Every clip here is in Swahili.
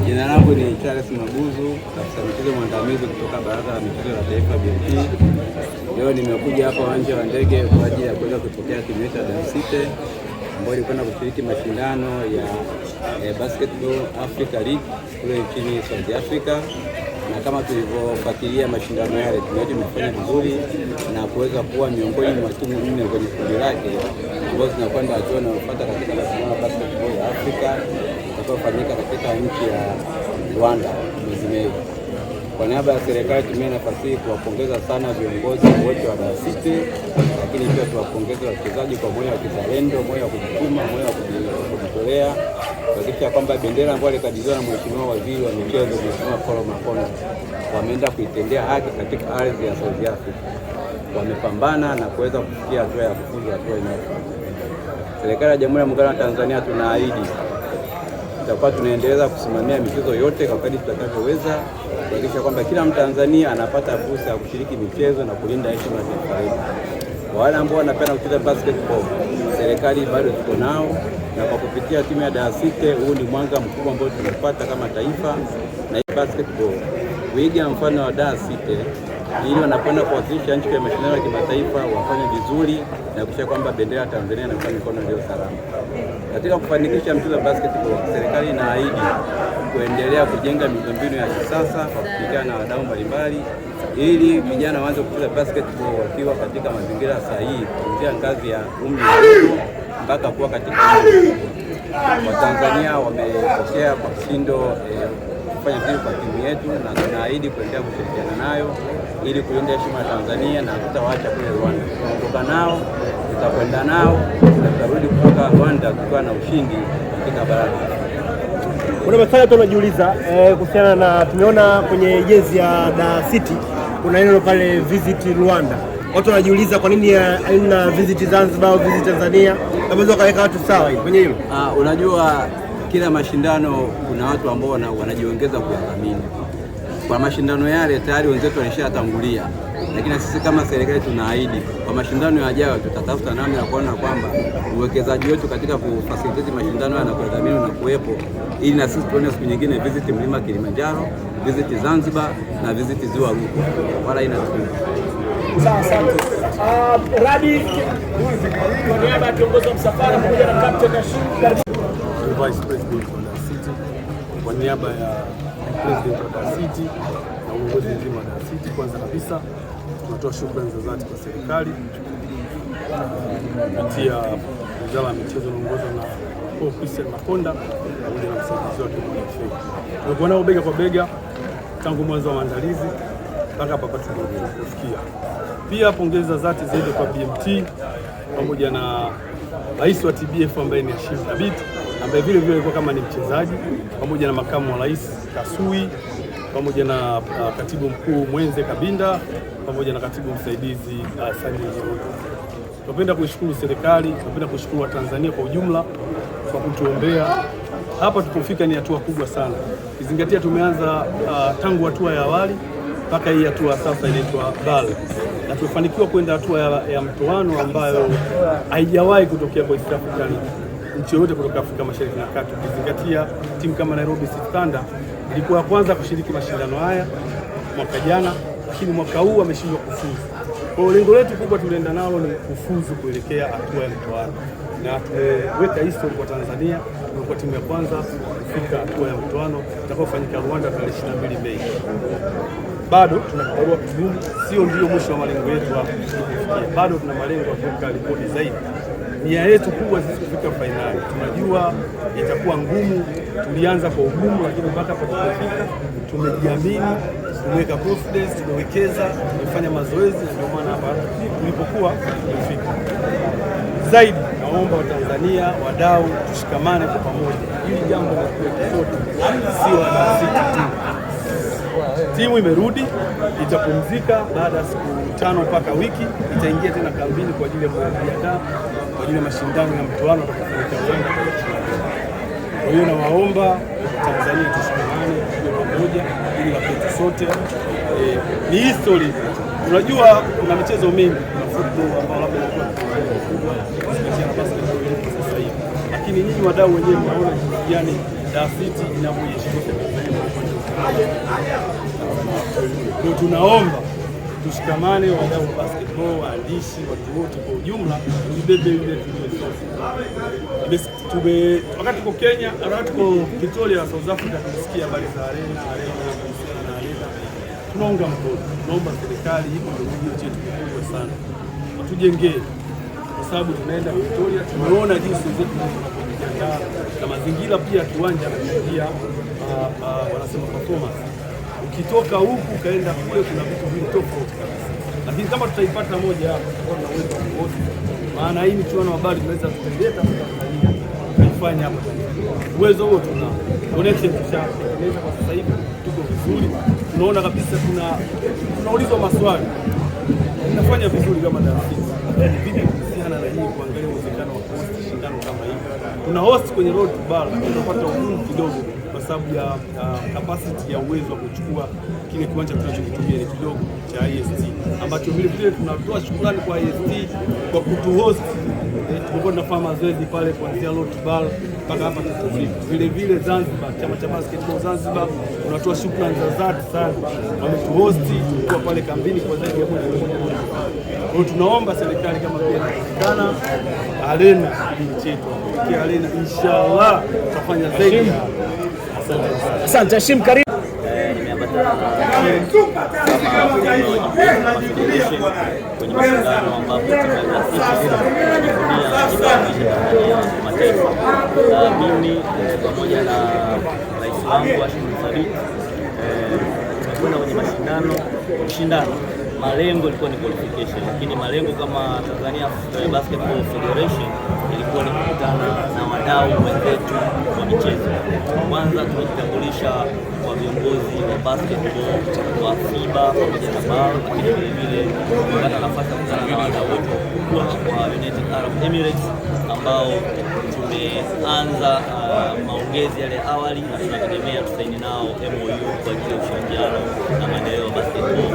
Jina langu ni Charles Mabuzu, afisa michezo mwandamizi kutoka Baraza la Michezo la Taifa BMT. Leo nimekuja hapa uwanja wa ndege kwa ajili ya kuweza kupokea timu yetu ya Dar City ambayo ilikwenda kushiriki mashindano ya Basketball Africa League kule nchini South Africa. Na kama tulivyofuatilia mashindano yale, timu yetu imefanya vizuri na kuweza kuwa miongoni mwa timu 4 kwenye kundi lake ambazo zinakwenda hatua inayofuata katika mashindano ya Basketball ya Afrika itakayofanyika katika nchi ya Rwanda mwezi Mei. Kwa niaba ya serikali tumia nafasi hii kuwapongeza sana viongozi wote wa Dar City, lakini pia tuwapongeze wachezaji kwa moyo wa kizalendo, moyo wa kujituma, moyo wa kujitolea kuhakikisha kwamba bendera ambayo ilikabidhiwa na Mheshimiwa Waziri wa Michezo Mheshimiwa Paul Makonda wameenda kuitendea haki katika ardhi ya South Africa. Wamepambana na kuweza kufikia hatua ya kufuzu hatua inayofuata. Serikali ya Jamhuri ya Muungano wa Tanzania tunaahidi tutakuwa tunaendeleza kusimamia michezo yote kwa kadri tutakavyoweza kuhakikisha kwamba kila Mtanzania anapata fursa ya kushiriki michezo na kulinda heshima ya taifa letu. Kwa wale ambao wanapenda kucheza basketball, serikali bado tuko nao, na kwa kupitia timu ya Dar City, huu ni mwanga mkubwa ambao tumepata kama taifa na basketball kuiga mfano wa Dar City ili wanakwenda kuwakilisha nchi kwa mashindano ya kimataifa wafanye vizuri na kuhakikisha kwamba bendera ya Tanzania inakuwa mikono iliyo salama. Katika kufanikisha mchezo wa basketball, serikali inaahidi kuendelea kujenga miundombinu ya kisasa kwa kushirikiana na wadau mbalimbali ili vijana waanze kucheza basketball wakiwa katika mazingira sahihi kuanzia ngazi ya umri mdogo mpaka kuwa katika Watanzania wamepokea kwa kishindo kufanya vizuri kwa timu yetu, na tunaahidi kuendelea kushirikiana nayo ili kulinda heshima ya Tanzania na tutawaacha kule Rwanda. Kutoka nao tutakwenda nao na tutarudi kutoka Rwanda tukiwa na ushindi katika bara. Kuna maswali tunajiuliza kuhusiana na, tumeona kwenye jezi ya Dar City kuna neno pale visit Rwanda. Watu wanajiuliza kwa nini haina visit Zanzibar au visit Tanzania, kama kaweka watu sawa hivi kwenye hilo. Unajua kila mashindano kuna watu ambao wanajiongeza kuyadhamini. Kwa mashindano yale tayari wenzetu walishatangulia, lakini sisi kama serikali tunaahidi kwa mashindano yajayo tutatafuta namna ya kuona kwamba uwekezaji wetu katika kufacilitate mashindano na kudhamini na kuwepo, ili na sisi tuone siku nyingine visit mlima Kilimanjaro, visit Zanzibar na visit Ziwa Rukwa. Wala ina sawa. Asante. Rabi, kwa niaba ya kiongozi wa msafara pamoja na captain Vice President wa Dar City, kwa niaba ya President wa Dar City na uongozi mzima wa Dar City, kwanza kabisa tunatoa shukrani za dhati kwa serikali kupitia Wizara ya Michezo inaongozwa na Paul Christian Makonda pamoja na msaidizi wake Mwanaifei. Tumekuwa nao bega kwa bega tangu mwanzo wa maandalizi mpaka hapa tulipofikia. Pia pongezi za dhati zaidi kwa BMT pamoja na Rais wa TBF ambaye ni Hashim Thabit, ambaye vile vile alikuwa kama ni mchezaji, pamoja na makamu wa rais Kasui, pamoja na katibu mkuu Mwenze Kabinda, pamoja na katibu msaidizi Sani Jiroto. Tunapenda kuishukuru serikali, tunapenda kushukuru Watanzania kwa ujumla kwa kutuombea. Hapa tulipofika ni hatua kubwa sana, kizingatia tumeanza tangu hatua ya awali mpaka hii hatua sasa inaitwa BAL, na tumefanikiwa kwenda hatua ya mtoano ambayo haijawahi kutokea kwa East African nchi yoyote kutoka Afrika Mashariki na Kati. Ukizingatia timu kama Nairobi City Thunder ilikuwa ya kwanza kushiriki mashindano haya mwaka jana, lakini mwaka huu ameshindwa kufuzu. Kwa hiyo lengo letu kubwa tulienda nalo ni kufuzu kuelekea hatua ya mtoano, na tumeweka history kwa Tanzania. Tumekuwa timu ya kwanza kufika hatua ya mtoano itakayofanyika Rwanda tarehe 22 Mei. Bado tuna kibarua kigumu, sio ndio mwisho wa malengo yetu hapa. Bado tuna malengo ya kuweka rekodi zaidi. Nia yetu kubwa sisi kufika fainali. Tunajua itakuwa ngumu, tulianza kwa ugumu, lakini mpaka hapo tulipofika tumejiamini, tumeweka confidence, tumewekeza, tumefanya mazoezi, na ndio maana hapa tulipokuwa tumefika. Zaidi naomba Watanzania, wadau, tushikamane kwa pamoja. Hili jambo la kwetu sote, sio la City tu. Timu imerudi, itapumzika baada ya siku 5 mpaka wiki, itaingia tena kambini kwa ajili ya kujiandaa kwa ajili ya mashindano ya mtoano yatakayofanyika Rwanda. Kwa hiyo nawaomba Tanzania tushikamane pamoja ili la kwetu sote. Ni history. Unajua kuna michezo mingi na football ambao labda inakuwa kubwa kusikia basketball sasa hivi. Lakini nyinyi wadau wenyewe mnaona yani Dar City inavyoheshimisha kwa tunaomba tushikamane, wadau wa basketball, waandishi, watu wote kwa ujumla, tubebe ile wakati tuko Kenya, wakati tuko Pretoria South Africa, tunasikia habari za arena tunaunga mkono. Tunaomba serikali hiko ndio kijio chetu kikubwa sana, watujengee, kwa sababu tunaenda Pretoria, tumeona jinsi zetu tunapojiandaa na mazingira pia kiwanja na pia wanasema performance. Ukitoka huku ukaenda kule kuna vitu vingi tofauti kabisa, lakini kama tutaipata moja hapo tutakuwa na uwezo wote, maana hii michuano ya habari tunaweza kutendeta Tanzania tukaifanya hapa Tanzania. Uwezo huo tuna connection tushatengeneza kwa sasa hivi, tuko vizuri, tunaona kabisa tunaulizwa maswali, tunafanya vizuri kama Dar City, lakini vipi kuhusiana na hii kuangalia uwezekano wa host shindano kama hili. Tuna host kwenye road to bar, tunapata ugumu kidogo kwa sababu ya capacity ya uwezo wa kuchukua kile kiwanja tunachokitumia ni kidogo cha IST, ambacho vile vile tunatoa shukrani kwa IST kwa kutuhost. Tulikuwa tunafanya mazoezi pale kuanzia road to bar mpaka hapa tutafika. Vile vile Zanzibar, chama cha basketball Zanzibar, tunatoa shukrani za dhati sana, wametuhost. Tulikuwa pale kambini kwa zaidi ya mwezi mmoja. Kwa hiyo tunaomba serikali kama pia inapatikana arena chetu, kwa arena inshallah tutafanya zaidi. Asante Hashim, karibu. Nimeambatana kwenye mashindano ambapo mimi pamoja na rais wangu Hashim Thabit tumekwenda kwenye mashindano. Malengo ilikuwa ni qualification, lakini malengo kama Tanzania Basketball Federation ilikuwa ni kukutana na wadau wenzetu wa michezo. Kwanza tumejitambulisha kwa viongozi wa basketball wa FIBA pamoja na BAL, lakini vile vile kupata nafasi ya kukutana na wadau wetu wakubwa wa United Arab Emirates ambao tumeanza maongezi yale awali na tunategemea tusaini nao MOU kwa ajili ya ushirikiano na maendeleo ya basketball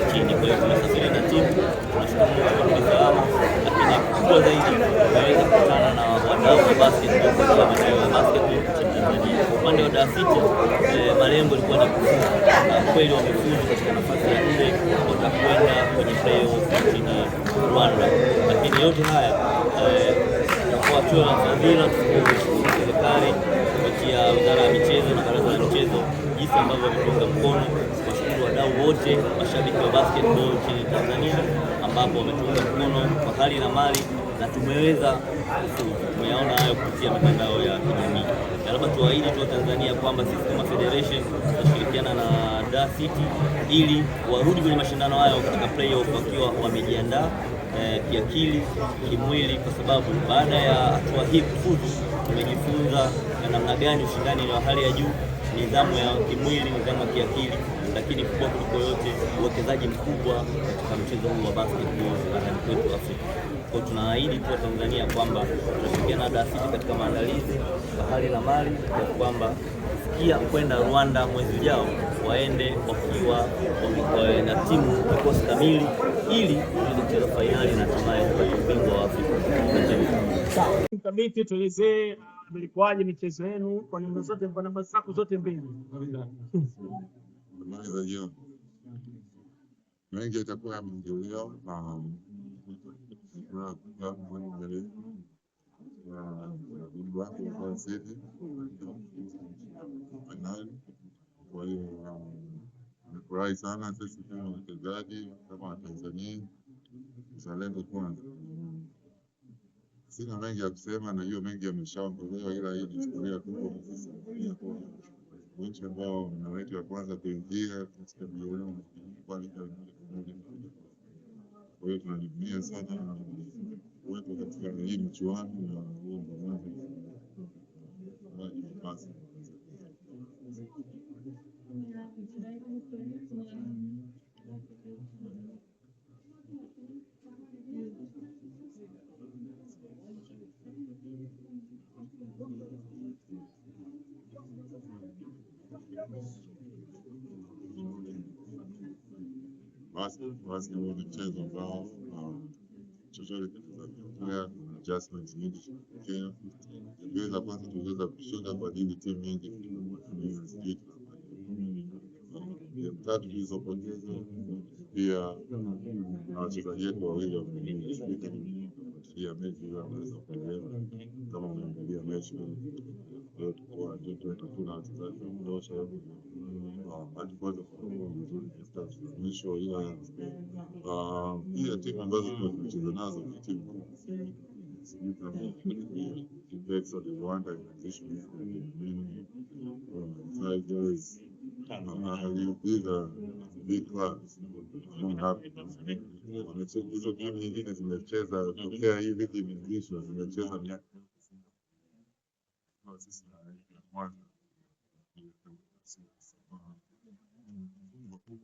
nchini. Kwa hiyo tunasafiri na timu, tunashukuru kwa salama, lakini kubwa zaidi tunaweza kukutana na wadau wa basketball kwa maendeleo ya basketball nchini Tanzania. Kwa upande wa Dar City, malengo yalikuwa ni kufuzu, na kweli wamefuzu katika nafasi ya 4, watakwenda kwenye playoff nchini Rwanda. Lakini yote haya kwa hatua na fadhila kushukuru serikali kupitia Wizara ya Michezo na Baraza la Michezo jinsi ambavyo wametunga mkono. Kuwashukuru wadau wote, mashabiki wa basketball nchini Tanzania ambapo wametunga mkono kwa hali na mali na tumeweza kufuzu. Tumeyaona hayo kupitia mitandao ya kijamii. Labda tuahidi tu Tanzania kwamba sisi kama federation tutashirikiana na Dar City ili warudi kwenye mashindano hayo katika playoff wakiwa wamejiandaa kiakili, kimwili, kwa sababu baada ya hatua hii kufuzu tumejifunza na namna gani ushindani ni wa hali ya juu, nidhamu ya kimwili, nidhamu ya kiakili, lakini kubwa kuliko yote uwekezaji mkubwa katika mchezo huu wa basketball barani kwetu Afrika. Kwa hiyo tunaahidi kwa Tanzania kwamba tutashirikiana na Dar City katika maandalizi kwa hali na mali, kwa kwamba kufikia kwenda Rwanda mwezi ujao waende wakiwa na timu kikosi kamili ili kucheza fainali na hatimaye ubingwa wa Afrika. Mkamiti, tuelezee mlikuwaje michezo yenu kwa namba zote, kwa namba zako zote mbili? Mengi yatakuwa yameongelewa na sisi. Kwa hiyo nimefurahi sana sisi kama wachezaji, kama Watanzania, uzalendo kwanza. Sina mengi ya kusema, na hiyo mengi yameshaongelewa, ila hii ni historia kubwa kwa sisi. Nchi ambao na wetu wa kwanza kuingia katika michezo kwa ligi ya dunia. Kwa hiyo tunajivunia sana kuwepo katika hii michuano na huo ndio mwanzo wa basi. Basi ni mchezo ambao chochote kinaweza kutokea. adjustments nyingi kutokea. Mbio za kwanza tuliweza kushinda kwa ajili timu nyingi game tatu tulizopoteza pia na wachezaji wetu wawili wamefuatilia mechi hiyo wameweza kuelewa. Kama unaangalia mechi leo tuko hatuna wachezaji wa kutosha hatukuweza kufanya vizuri katika mwisho, ila pia timu ambazo tunacheza nazo ni timu sijui kama Impexo de Rwanda inazishwa Tigers. These are big clubs. Hizo timu nyingine zimecheza tokea hii ligi imeanzishwa, zimecheza miaka sisi ya kwanza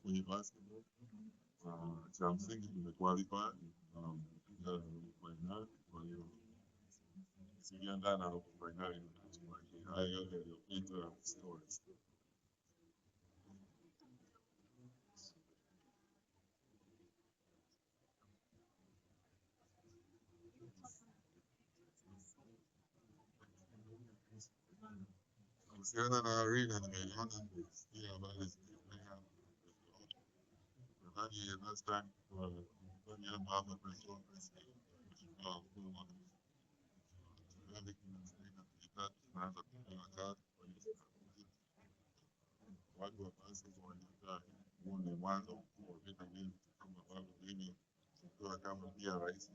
kwenye basketball. Cha msingi tumequalify fainali, kwa hiyo tukiandaa na fainali haya yote yaliyopita stories. Kuhusiana na arena nimeiona, nimesikia habari zinaendelea. Nadhani last time nadhani hapa tunaona tunaanza kufanya kazi watu wa basketball wanataka kuona mwanzo wa vita vingi kama ambavyo mimi kama pia rais